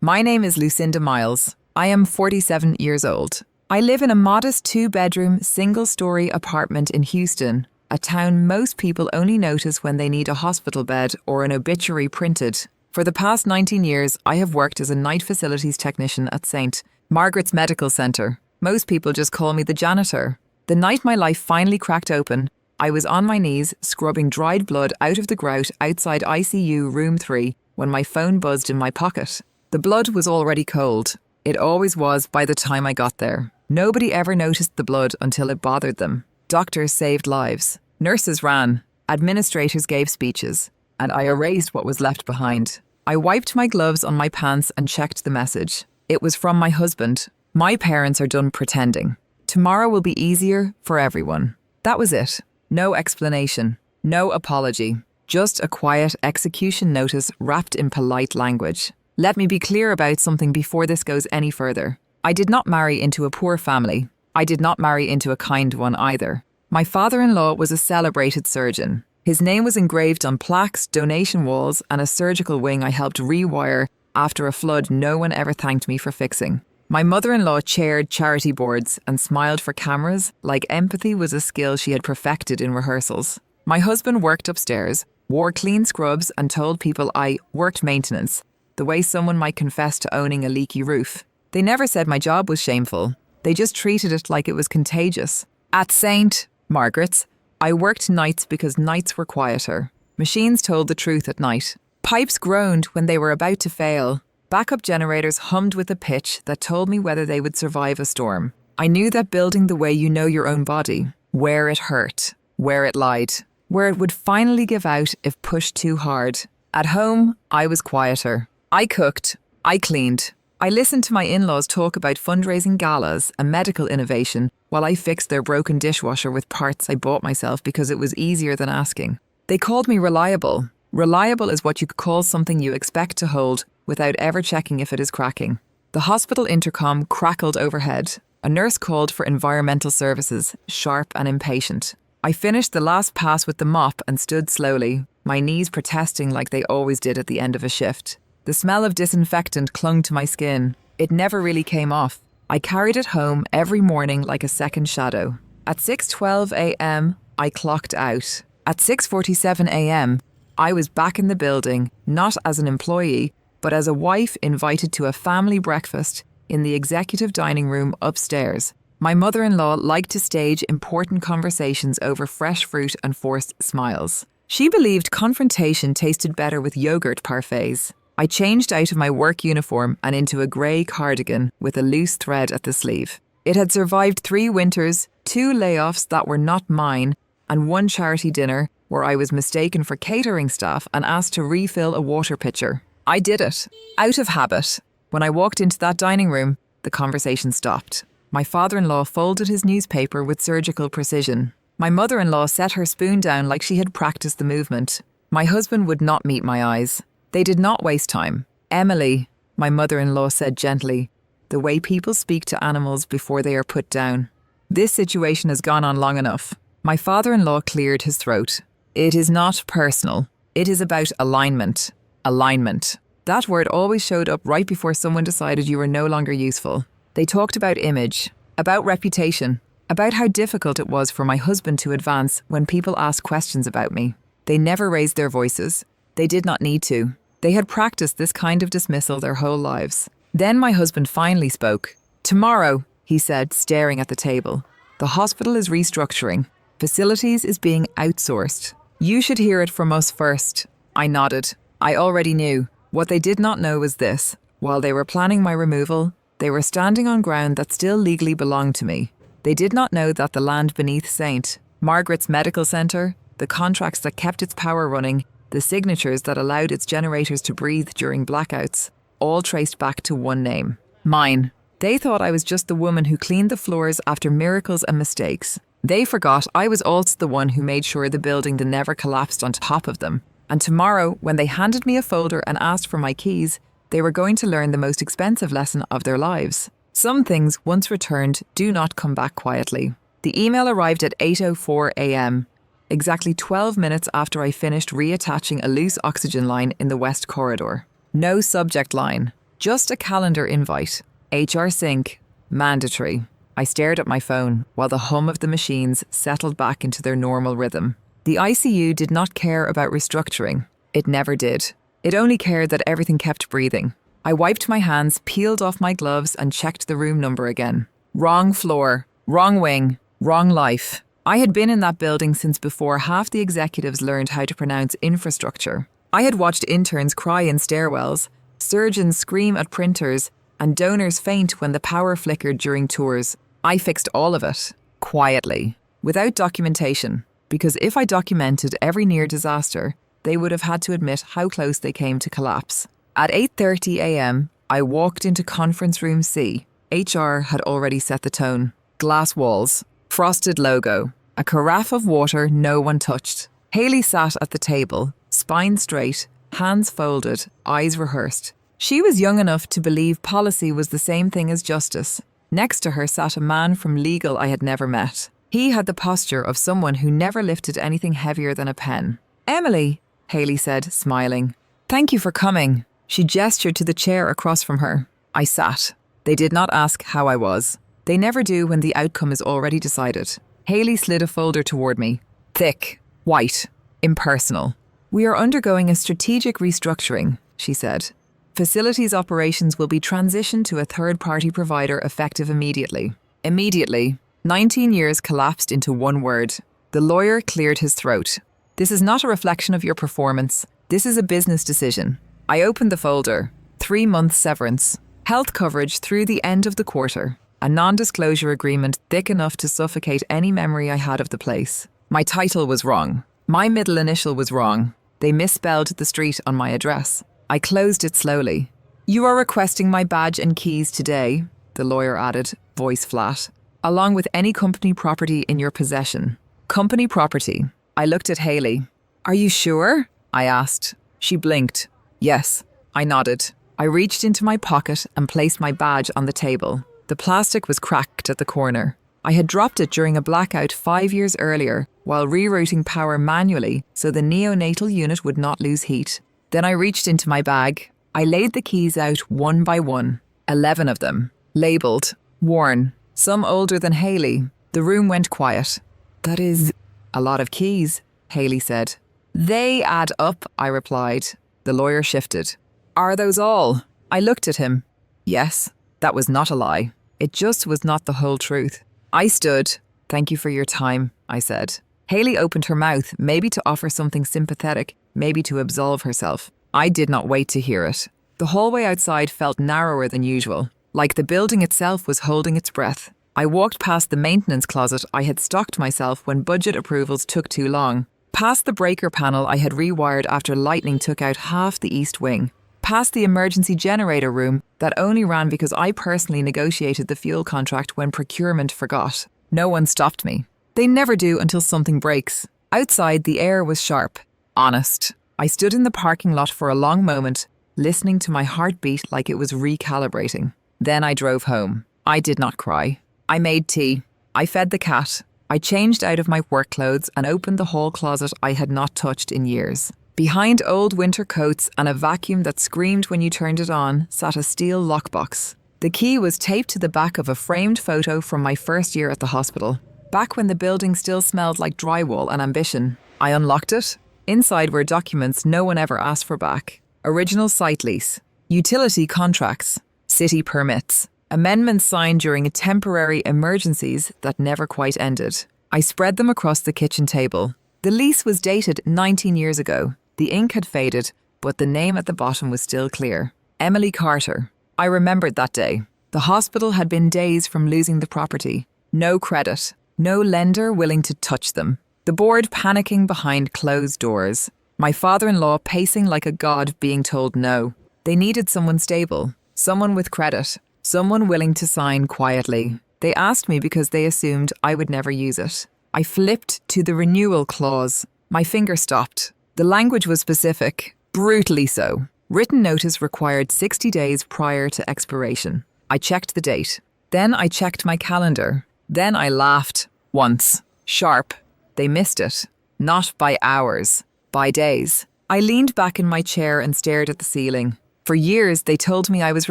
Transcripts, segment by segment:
My name is Lucinda Miles. I am 47 years old. I live in a modest two-bedroom, single-story apartment in Houston, a town most people only notice when they need a hospital bed or an obituary printed. For the past 19 years, I have worked as a night facilities technician at St. Margaret's Medical Center. Most people just call me the janitor. The night my life finally cracked open, I was on my knees, scrubbing dried blood out of the grout outside ICU room 3 when my phone buzzed in my pocket. The blood was already cold. It always was by the time I got there. Nobody ever noticed the blood until it bothered them. Doctors saved lives. Nurses ran. Administrators gave speeches. And I erased what was left behind. I wiped my gloves on my pants and checked the message. It was from my husband. My parents are done pretending. Tomorrow will be easier for everyone. That was it. No explanation. No apology. Just a quiet execution notice wrapped in polite language. Let me be clear about something before this goes any further. I did not marry into a poor family. I did not marry into a kind one either. My father-in-law was a celebrated surgeon. His name was engraved on plaques, donation walls, and a surgical wing I helped rewire after a flood no one ever thanked me for fixing. My mother-in-law chaired charity boards and smiled for cameras like empathy was a skill she had perfected in rehearsals. My husband worked upstairs, wore clean scrubs, and told people I worked maintenance, the way someone might confess to owning a leaky roof. They never said my job was shameful. They just treated it like it was contagious. At St. Margaret's, I worked nights because nights were quieter. Machines told the truth at night. Pipes groaned when they were about to fail. Backup generators hummed with a pitch that told me whether they would survive a storm. I knew that building the way you know your own body, where it hurt, where it lied, where it would finally give out if pushed too hard. At home, I was quieter. I cooked. I cleaned. I listened to my in-laws talk about fundraising galas and medical innovation while I fixed their broken dishwasher with parts I bought myself because it was easier than asking. They called me reliable. Reliable is what you could call something you expect to hold without ever checking if it is cracking. The hospital intercom crackled overhead. A nurse called for environmental services, sharp and impatient. I finished the last pass with the mop and stood slowly, my knees protesting like they always did at the end of a shift. The smell of disinfectant clung to my skin. It never really came off. I carried it home every morning like a second shadow. At 6:12 a.m., I clocked out. At 6:47 a.m., I was back in the building, not as an employee, but as a wife invited to a family breakfast in the executive dining room upstairs. My mother-in-law liked to stage important conversations over fresh fruit and forced smiles. She believed confrontation tasted better with yogurt parfaits. I changed out of my work uniform and into a grey cardigan with a loose thread at the sleeve. It had survived 3 winters, 2 layoffs that were not mine, and 1 charity dinner where I was mistaken for catering staff and asked to refill a water pitcher. I did it, out of habit. When I walked into that dining room, the conversation stopped. My father-in-law folded his newspaper with surgical precision. My mother-in-law set her spoon down like she had practiced the movement. My husband would not meet my eyes. They did not waste time. Emily, my mother-in-law said gently, the way people speak to animals before they are put down. This situation has gone on long enough. My father-in-law cleared his throat. It is not personal. It is about alignment. Alignment. That word always showed up right before someone decided you were no longer useful. They talked about image, about reputation, about how difficult it was for my husband to advance when people asked questions about me. They never raised their voices. They did not need to. They had practiced this kind of dismissal their whole lives. Then my husband finally spoke. Tomorrow, he said, staring at the table. The hospital is restructuring. Facilities is being outsourced. You should hear it from us first. I nodded. I already knew. What they did not know was this. While they were planning my removal, they were standing on ground that still legally belonged to me. They did not know that the land beneath St. Margaret's Medical Center, the contracts that kept its power running, the signatures that allowed its generators to breathe during blackouts, all traced back to one name. Mine. They thought I was just the woman who cleaned the floors after miracles and mistakes. They forgot I was also the one who made sure the building never collapsed on top of them. And tomorrow, when they handed me a folder and asked for my keys, they were going to learn the most expensive lesson of their lives. Some things, once returned, do not come back quietly. The email arrived at 8:04 a.m., exactly 12 minutes after I finished reattaching a loose oxygen line in the west corridor. No subject line. Just a calendar invite. HR sync. Mandatory. I stared at my phone while the hum of the machines settled back into their normal rhythm. The ICU did not care about restructuring. It never did. It only cared that everything kept breathing. I wiped my hands, peeled off my gloves, and checked the room number again. Wrong floor, wrong wing, wrong life. I had been in that building since before half the executives learned how to pronounce infrastructure. I had watched interns cry in stairwells, surgeons scream at printers, and donors faint when the power flickered during tours. I fixed all of it, quietly, without documentation, because if I documented every near disaster, they would have had to admit how close they came to collapse. At 8:30 a.m., I walked into conference room C. HR had already set the tone. Glass walls, frosted logo, a carafe of water no one touched. Hayley sat at the table, spine straight, hands folded, eyes rehearsed. She was young enough to believe policy was the same thing as justice. Next to her sat a man from legal I had never met. He had the posture of someone who never lifted anything heavier than a pen. "Emily," Hayley said, smiling. "Thank you for coming." She gestured to the chair across from her. I sat. They did not ask how I was. They never do when the outcome is already decided. Hayley slid a folder toward me. Thick, white, impersonal. "We are undergoing a strategic restructuring," she said. "Facilities operations will be transitioned to a third-party provider effective immediately." Immediately. 19 years collapsed into one word. The lawyer cleared his throat. "This is not a reflection of your performance. This is a business decision." I opened the folder. 3-month severance. Health coverage through the end of the quarter. A non-disclosure agreement thick enough to suffocate any memory I had of the place. My title was wrong. My middle initial was wrong. They misspelled the street on my address. I closed it slowly. "You are requesting my badge and keys today," the lawyer added, voice flat, "along with any company property in your possession." Company property. I looked at Hayley. "Are you sure?" I asked. She blinked. "Yes." I nodded. I reached into my pocket and placed my badge on the table. The plastic was cracked at the corner. I had dropped it during a blackout 5 years earlier while rerouting power manually so the neonatal unit would not lose heat. Then I reached into my bag. I laid the keys out one by one. 11 of them. Labelled. Worn. Some older than Hayley. The room went quiet. "That is a lot of keys," Hayley said. "They add up," I replied. The lawyer shifted. "Are those all?" I looked at him. Yes, that was not a lie. It just was not the whole truth. I stood. "Thank you for your time," I said. Hayley opened her mouth, maybe to offer something sympathetic, maybe to absolve herself. I did not wait to hear it. The hallway outside felt narrower than usual, like the building itself was holding its breath. I walked past the maintenance closet I had stocked myself when budget approvals took too long, past the breaker panel I had rewired after lightning took out half the east wing, past the emergency generator room that only ran because I personally negotiated the fuel contract when procurement forgot. No one stopped me. They never do until something breaks. Outside, the air was sharp, honest. I stood in the parking lot for a long moment, listening to my heartbeat like it was recalibrating. Then I drove home. I did not cry. I made tea. I fed the cat. I changed out of my work clothes and opened the hall closet I had not touched in years. Behind old winter coats and a vacuum that screamed when you turned it on sat a steel lockbox. The key was taped to the back of a framed photo from my first year at the hospital. Back when the building still smelled like drywall and ambition. I unlocked it. Inside were documents no one ever asked for back. Original site lease. Utility contracts. City permits. Amendments signed during temporary emergencies that never quite ended. I spread them across the kitchen table. The lease was dated 19 years ago. The ink had faded, but the name at the bottom was still clear. Emily Carter. I remembered that day. The hospital had been days from losing the property. No credit. No lender willing to touch them. The board panicking behind closed doors. My father-in-law pacing like a god being told no. They needed someone stable. Someone with credit. Someone willing to sign quietly. They asked me because they assumed I would never use it. I flipped to the renewal clause. My finger stopped. The language was specific, brutally so. Written notice required 60 days prior to expiration. I checked the date. Then I checked my calendar. Then I laughed. Once. Sharp. They missed it. Not by hours. By days. I leaned back in my chair and stared at the ceiling. For years, they told me I was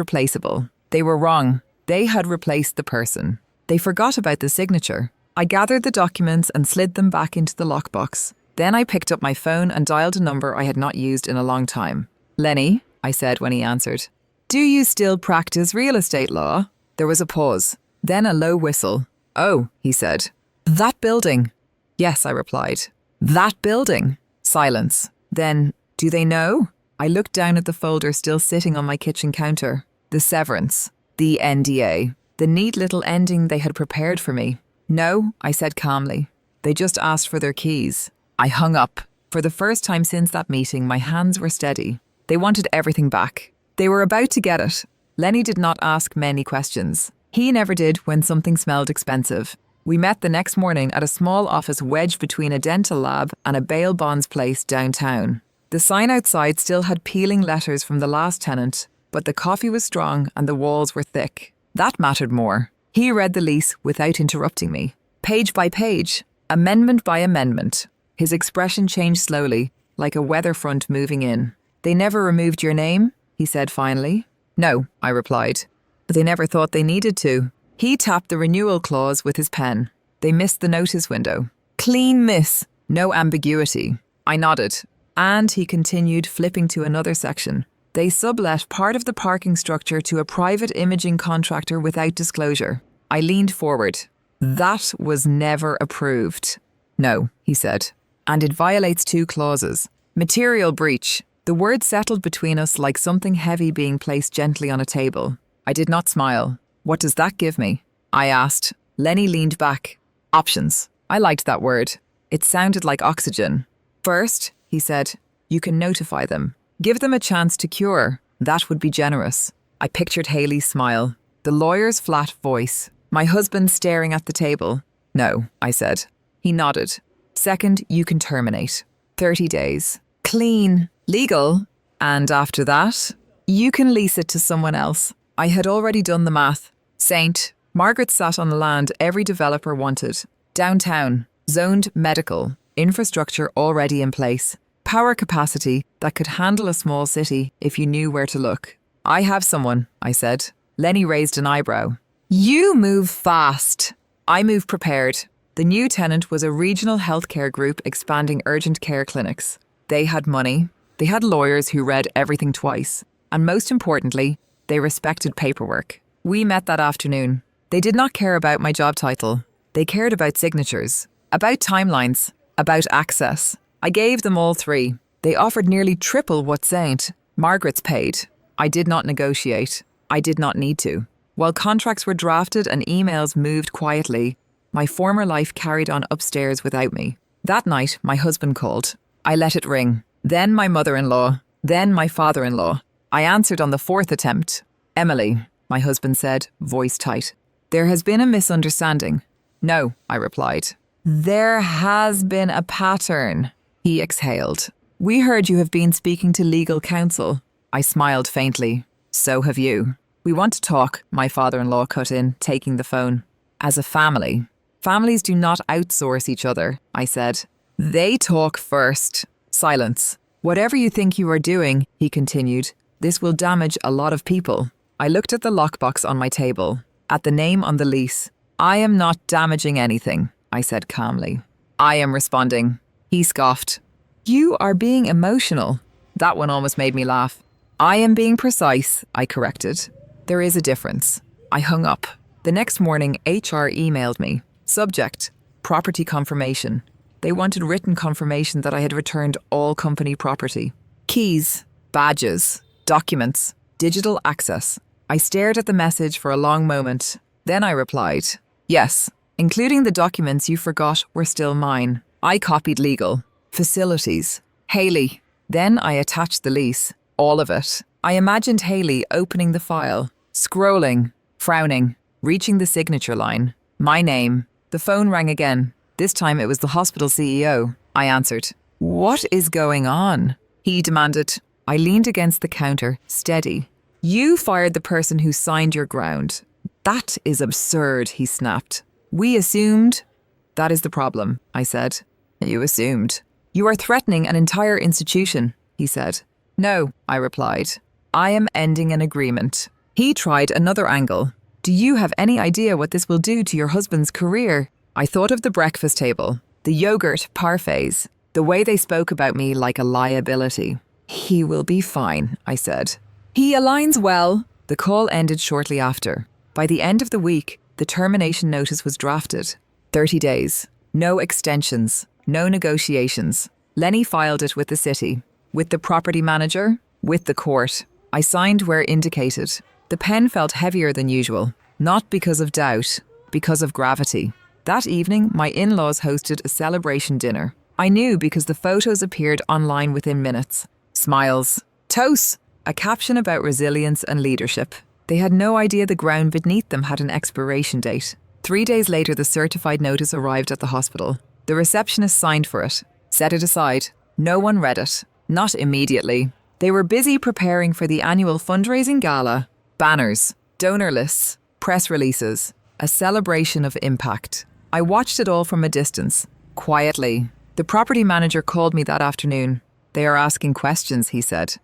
replaceable. They were wrong. They had replaced the person. They forgot about the signature. I gathered the documents and slid them back into the lockbox. Then I picked up my phone and dialed a number I had not used in a long time. "Lenny," I said when he answered. "Do you still practice real estate law?" There was a pause, then a low whistle. "Oh," he said. "That building." "Yes," I replied. "That building." Silence. Then, "Do they know?" I looked down at the folder still sitting on my kitchen counter. The severance. The NDA. The neat little ending they had prepared for me. "No," I said calmly. "They just asked for their keys." I hung up. For the first time since that meeting, my hands were steady. They wanted everything back. They were about to get it. Lenny did not ask many questions. He never did when something smelled expensive. We met the next morning at a small office wedged between a dental lab and a bail bonds place downtown. The sign outside still had peeling letters from the last tenant, but the coffee was strong and the walls were thick. That mattered more. He read the lease without interrupting me. Page by page, amendment by amendment. His expression changed slowly, like a weather front moving in. "They never removed your name?" he said finally. "No," I replied. "But they never thought they needed to." He tapped the renewal clause with his pen. "They missed the notice window." Clean miss. No ambiguity. I nodded. And he continued, flipping to another section. "They sublet part of the parking structure to a private imaging contractor without disclosure." I leaned forward. "That was never approved." "No," he said. "And it violates 2 clauses. Material breach." The word settled between us like something heavy being placed gently on a table. I did not smile. "What does that give me?" I asked. Lenny leaned back. "Options." I liked that word. It sounded like oxygen. "First," he said, "you can notify them. Give them a chance to cure. That would be generous." I pictured Haley's smile, the lawyer's flat voice, my husband staring at the table. "No," I said. He nodded. "Second, you can terminate. 30 days. Clean. Legal. And after that, you can lease it to someone else." I had already done the math. Saint. Margaret sat on the land every developer wanted. Downtown. Zoned medical. Infrastructure already in place. Power capacity that could handle a small city if you knew where to look. "I have someone," I said. Lenny raised an eyebrow. "You move fast." I move prepared. The new tenant was a regional healthcare group expanding urgent care clinics. They had money. They had lawyers who read everything twice. And most importantly, they respected paperwork. We met that afternoon. They did not care about my job title. They cared about signatures, about timelines, about access. I gave them all 3. They offered nearly triple what Saint. Margaret's paid. I did not negotiate. I did not need to. While contracts were drafted and emails moved quietly, my former life carried on upstairs without me. That night, my husband called. I let it ring. Then my mother-in-law. Then my father-in-law. I answered on the 4th attempt. "Emily," my husband said, voice tight. "There has been a misunderstanding." "No," I replied. "There has been a pattern." He exhaled. "We heard you have been speaking to legal counsel." I smiled faintly. "So have you." "We want to talk," my father-in-law cut in, taking the phone. "As a family." "Families do not outsource each other," I said. "They talk first." Silence. "Whatever you think you are doing," he continued, "this will damage a lot of people." I looked at the lockbox on my table, at the name on the lease. "I am not damaging anything," I said calmly. "I am responding." He scoffed. "You are being emotional." That one almost made me laugh. "I am being precise," I corrected. "There is a difference." I hung up. The next morning, HR emailed me. Subject: property confirmation. They wanted written confirmation that I had returned all company property. Keys, badges, documents, digital access. I stared at the message for a long moment. Then I replied, "Yes, including the documents you forgot were still mine." I copied legal. Facilities. Haley. Then I attached the lease. All of it. I imagined Haley opening the file, scrolling, frowning, reaching the signature line. My name. The phone rang again. This time it was the hospital CEO. I answered. "What is going on?" he demanded. I leaned against the counter, steady. "You fired the person who signed your ground." "That is absurd," he snapped. "We assumed." "That is the problem," I said. "You assumed." "You are threatening an entire institution," he said. "No," I replied. I am ending an agreement. He tried another angle. Do you have any idea what this will do to your husband's career? I thought of the breakfast table, the yogurt parfaits, the way they spoke about me like a liability. He will be fine, I said. He aligns well. The call ended shortly after. By the end of the week, the termination notice was drafted. 30 days. No extensions. No negotiations. Lenny filed it with the city. With the property manager. With the court. I signed where indicated. The pen felt heavier than usual. Not because of doubt. Because of gravity. That evening, my in-laws hosted a celebration dinner. I knew because the photos appeared online within minutes. Smiles. Toast! A caption about resilience and leadership. They had no idea the ground beneath them had an expiration date. 3 days later, the certified notice arrived at the hospital. The receptionist signed for it, set it aside. No one read it. Not immediately. They were busy preparing for the annual fundraising gala. Banners, donor lists, press releases. A celebration of impact. I watched it all from a distance, quietly. The property manager called me that afternoon. They are asking questions, he said.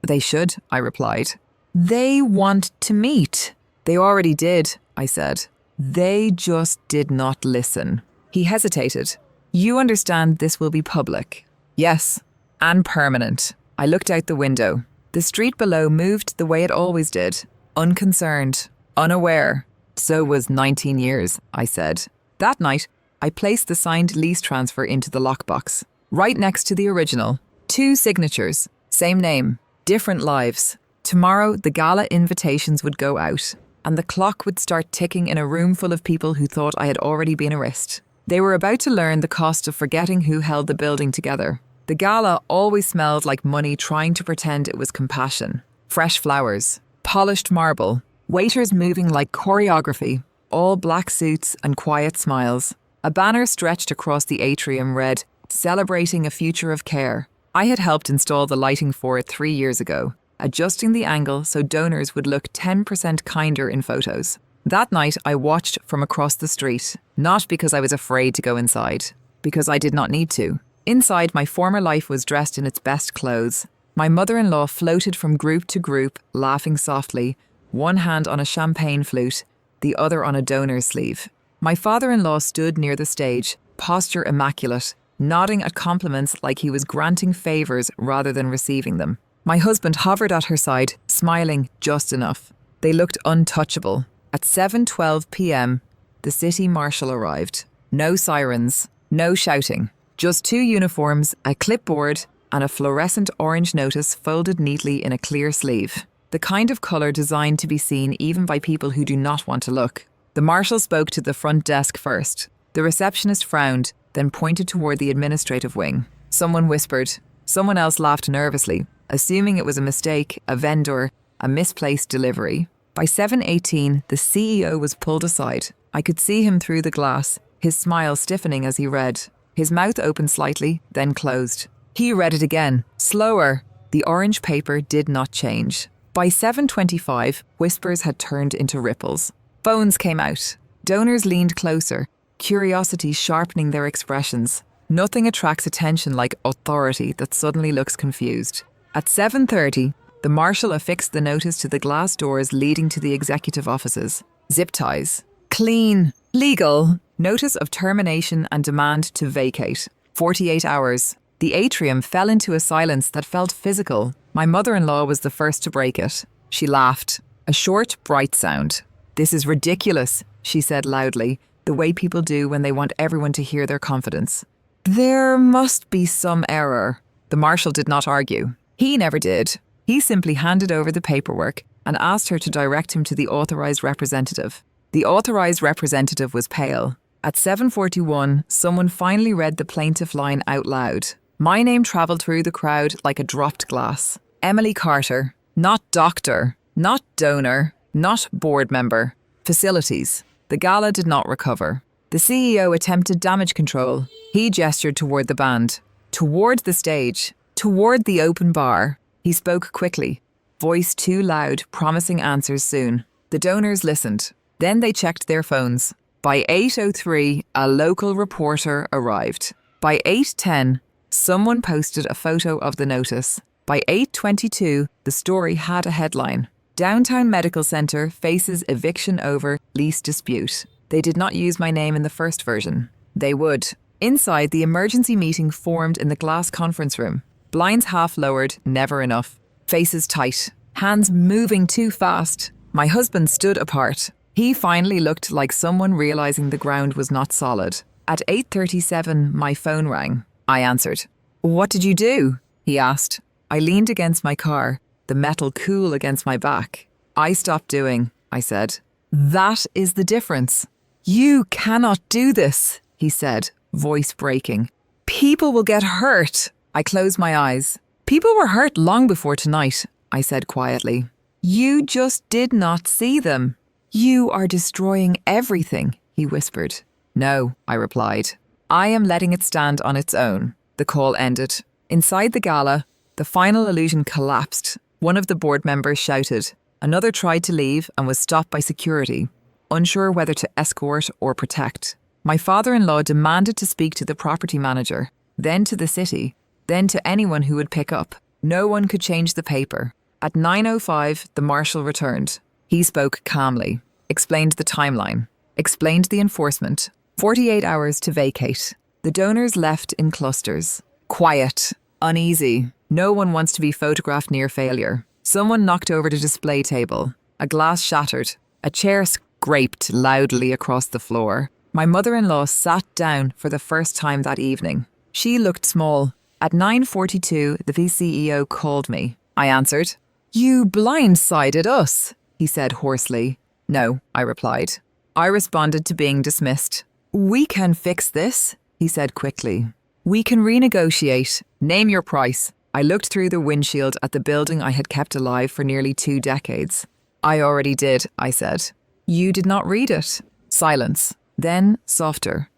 They should, I replied. They want to meet. They already did, I said. They just did not listen. He hesitated. You understand this will be public? Yes, and permanent. I looked out the window. The street below moved the way it always did. Unconcerned, unaware. So was 19 years, I said. That night, I placed the signed lease transfer into the lockbox. Right next to the original. 2 signatures. Same name. Different lives. Tomorrow, the gala invitations would go out, and the clock would start ticking in a room full of people who thought I had already been erased. They were about to learn the cost of forgetting who held the building together. The gala always smelled like money trying to pretend it was compassion. Fresh flowers, polished marble, waiters moving like choreography, all black suits and quiet smiles. A banner stretched across the atrium read, "Celebrating a future of care." I had helped install the lighting for it 3 years ago, adjusting the angle so donors would look 10% kinder in photos. That night, I watched from across the street, not because I was afraid to go inside, because I did not need to. Inside, my former life was dressed in its best clothes. My mother-in-law floated from group to group, laughing softly, one hand on a champagne flute, the other on a donor's sleeve. My father-in-law stood near the stage, posture immaculate, nodding at compliments like he was granting favours rather than receiving them. My husband hovered at her side, smiling just enough. They looked untouchable. At 7:12 p.m, the city marshal arrived. No sirens, no shouting. Just 2 uniforms, a clipboard, and a fluorescent orange notice folded neatly in a clear sleeve. The kind of colour designed to be seen even by people who do not want to look. The marshal spoke to the front desk first. The receptionist frowned, then pointed toward the administrative wing. Someone whispered. Someone else laughed nervously, assuming it was a mistake, a vendor, a misplaced delivery. By 7:18, the CEO was pulled aside. I could see him through the glass, his smile stiffening as he read. His mouth opened slightly, then closed. He read it again, slower. The orange paper did not change. By 7:25, whispers had turned into ripples. Phones came out. Donors leaned closer, curiosity sharpening their expressions. Nothing attracts attention like authority that suddenly looks confused. At 7:30, the marshal affixed the notice to the glass doors leading to the executive offices. Zip ties. Clean. Legal. Notice of termination and demand to vacate. 48 hours. The atrium fell into a silence that felt physical. My mother-in-law was the first to break it. She laughed. A short, bright sound. "This is ridiculous," she said loudly, the way people do when they want everyone to hear their confidence. "There must be some error." The marshal did not argue. He never did. He simply handed over the paperwork and asked her to direct him to the authorized representative. The authorized representative was pale. At 7:41, someone finally read the plaintiff line out loud. My name traveled through the crowd like a dropped glass. Emily Carter. Not doctor. Not donor. Not board member. Facilities. The gala did not recover. The CEO attempted damage control. He gestured toward the band. Toward the stage. Toward the open bar. He spoke quickly. Voice too loud, promising answers soon. The donors listened. Then they checked their phones. By 8:03, a local reporter arrived. By 8:10, someone posted a photo of the notice. By 8:22, the story had a headline. Downtown Medical Center faces eviction over lease dispute. They did not use my name in the first version. They would. Inside, the emergency meeting formed in the glass conference room. Blinds half lowered, never enough. Faces tight. Hands moving too fast. My husband stood apart. He finally looked like someone realizing the ground was not solid. At 8:37, my phone rang. I answered. "What did you do?" he asked. I leaned against my car, the metal cool against my back. "I stopped doing," I said. "That is the difference." "You cannot do this," he said, voice breaking. "People will get hurt." I closed my eyes. "People were hurt long before tonight," I said quietly. "You just did not see them." "You are destroying everything," he whispered. "No," I replied. "I am letting it stand on its own." The call ended. Inside the gala, the final illusion collapsed. One of the board members shouted. Another tried to leave and was stopped by security, unsure whether to escort or protect. My father-in-law demanded to speak to the property manager, then to the city, then to anyone who would pick up. No one could change the paper. At 9:05, the marshal returned. He spoke calmly, explained the timeline, explained the enforcement. 48 hours to vacate. The donors left in clusters. Quiet, uneasy. No one wants to be photographed near failure. Someone knocked over the display table. A glass shattered. A chair scraped loudly across the floor. My mother-in-law sat down for the first time that evening. She looked small. At 9:42, the VCEO called me. I answered. "You blindsided us," he said hoarsely. "No," I replied. I responded to being dismissed. "We can fix this," he said quickly. "We can renegotiate. Name your price." I looked through the windshield at the building I had kept alive for nearly 2 decades. "I already did," I said. "You did not read it." Silence. Then, softer.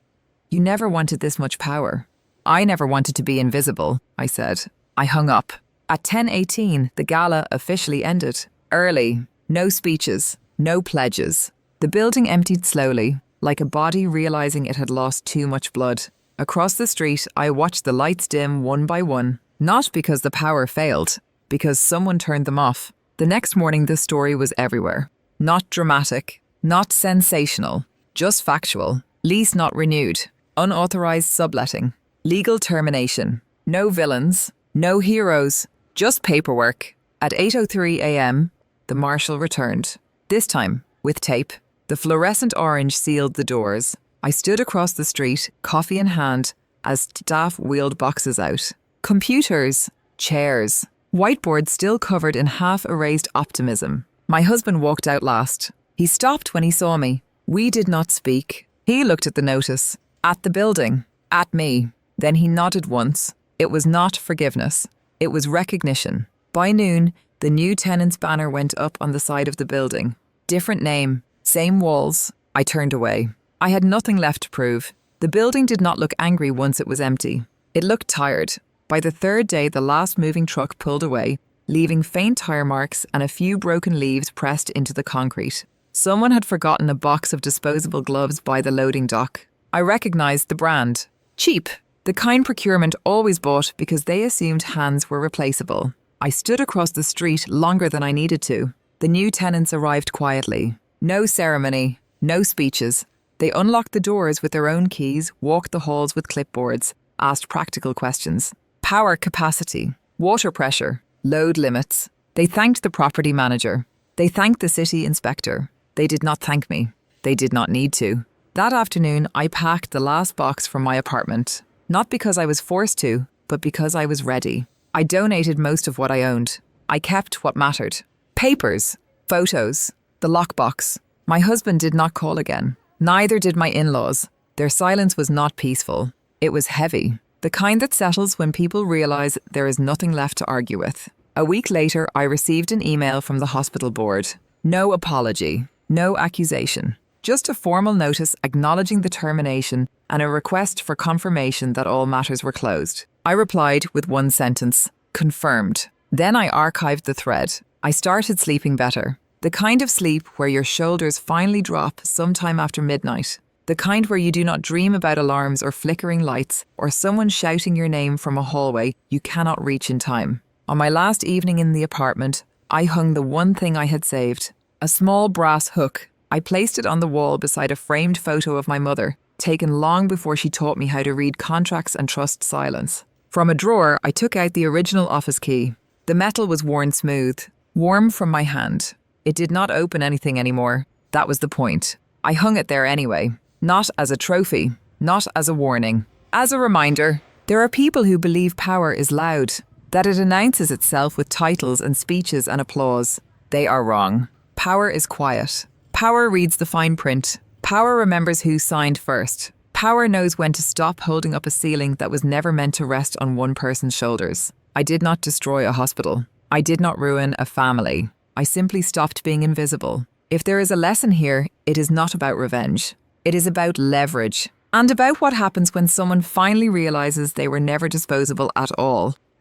"You never wanted this much power." "I never wanted to be invisible," I said. I hung up. At 10:18, the gala officially ended. Early. No speeches. No pledges. The building emptied slowly, like a body realizing it had lost too much blood. Across the street, I watched the lights dim one by one. Not because the power failed, because someone turned them off. The next morning, the story was everywhere. Not dramatic, not sensational, just factual. Lease not renewed, unauthorized subletting, legal termination. No villains, no heroes, just paperwork. At 8:03 a.m., the marshal returned. This time, with tape. The fluorescent orange sealed the doors. I stood across the street, coffee in hand, as staff wheeled boxes out. Computers, chairs, whiteboards still covered in half-erased optimism. My husband walked out last. He stopped when he saw me. We did not speak. He looked at the notice, at the building, at me. Then he nodded once. It was not forgiveness. It was recognition. By noon, the new tenant's banner went up on the side of the building. Different name, same walls. I turned away. I had nothing left to prove. The building did not look angry once it was empty. It looked tired. By the third day, the last moving truck pulled away, leaving faint tire marks and a few broken leaves pressed into the concrete. Someone had forgotten a box of disposable gloves by the loading dock. I recognized the brand. Cheap. The kind procurement always bought because they assumed hands were replaceable. I stood across the street longer than I needed to. The new tenants arrived quietly. No ceremony, no speeches. They unlocked the doors with their own keys, walked the halls with clipboards, asked practical questions. Power capacity, water pressure, load limits. They thanked the property manager. They thanked the city inspector. They did not thank me. They did not need to. That afternoon, I packed the last box from my apartment. Not because I was forced to, but because I was ready. I donated most of what I owned. I kept what mattered. Papers, photos, the lockbox. My husband did not call again. Neither did my in-laws. Their silence was not peaceful. It was heavy. The kind that settles when people realize there is nothing left to argue with. A week later, I received an email from the hospital board. No apology, no accusation. Just a formal notice acknowledging the termination and a request for confirmation that all matters were closed. I replied with one sentence, confirmed. Then I archived the thread. I started sleeping better. The kind of sleep where your shoulders finally drop sometime after midnight. The kind where you do not dream about alarms or flickering lights or someone shouting your name from a hallway you cannot reach in time. On my last evening in the apartment, I hung the one thing I had saved, a small brass hook. I placed it on the wall beside a framed photo of my mother, taken long before she taught me how to read contracts and trust silence. From a drawer, I took out the original office key. The metal was worn smooth, warm from my hand. It did not open anything anymore. That was the point. I hung it there anyway, not as a trophy, not as a warning. As a reminder, there are people who believe power is loud, that it announces itself with titles and speeches and applause. They are wrong. Power is quiet. Power reads the fine print. Power remembers who signed first. Power knows when to stop holding up a ceiling that was never meant to rest on one person's shoulders. I did not destroy a hospital. I did not ruin a family. I simply stopped being invisible. If there is a lesson here, it is not about revenge. It is about leverage, and about what happens when someone finally realizes they were never disposable at all.